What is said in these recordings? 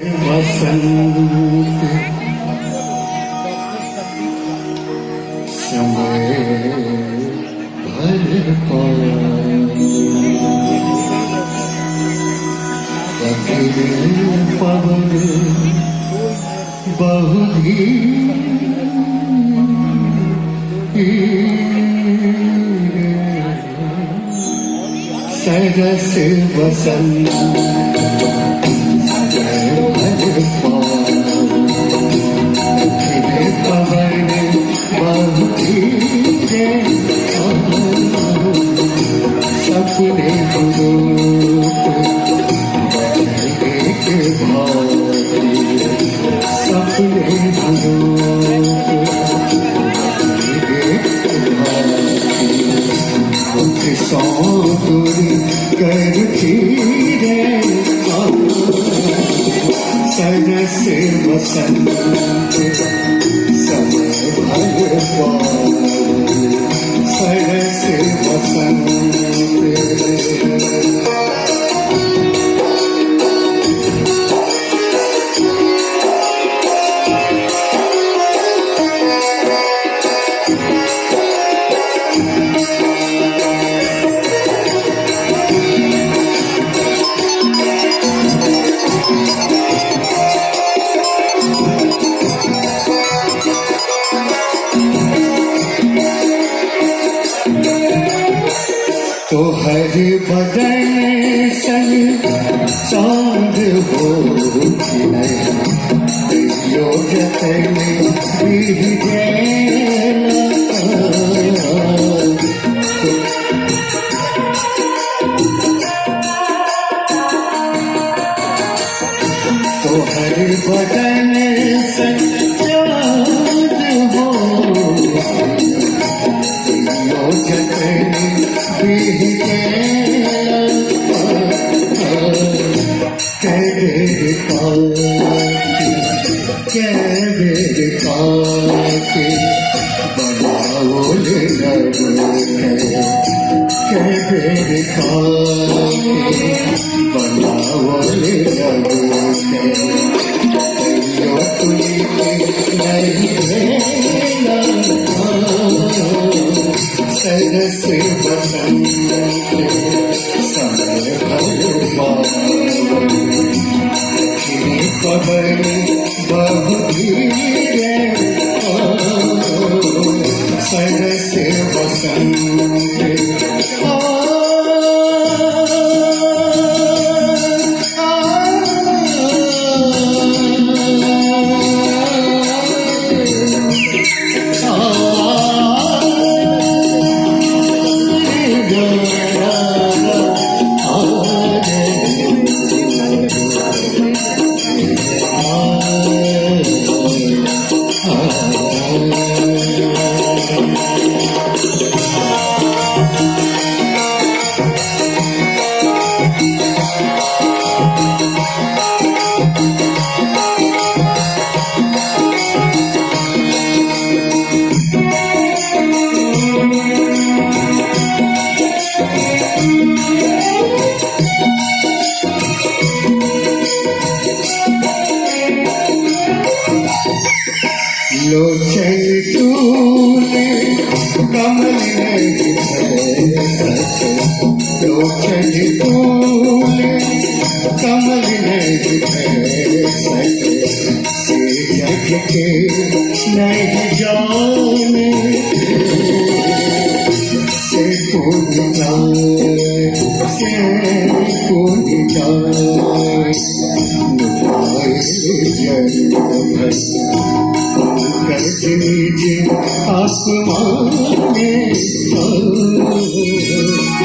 वसंत समय भर पवन बहुधी सरस वसंत पवन बहुधी सपने करती रे सरस वसंत समय भर सरस वसंत तो हर बदन संग चांद हो जतन तो हर बदन संग चांद हो जतन सरस वसंत समय पवन बहुधी सरस वसंत लोचन तूने कमल नहीं लोचन तूने कमल नहीं से जग के नहीं जाने से कौन जाए कर नीचे आसमान में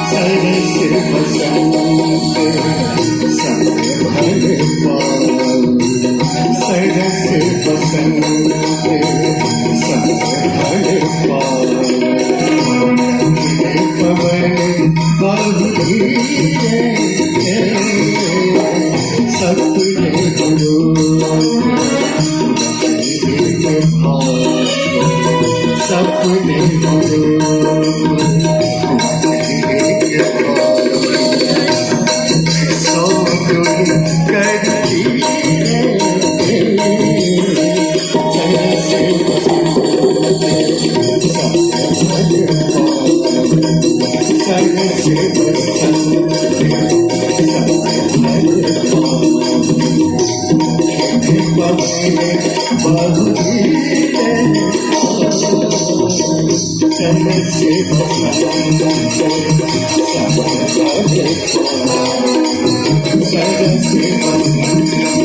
सरस वसंत समय भर सरस वसंत समय भर पवन बहुधी सपने सपने सौ करती से पसंद सब से पसंद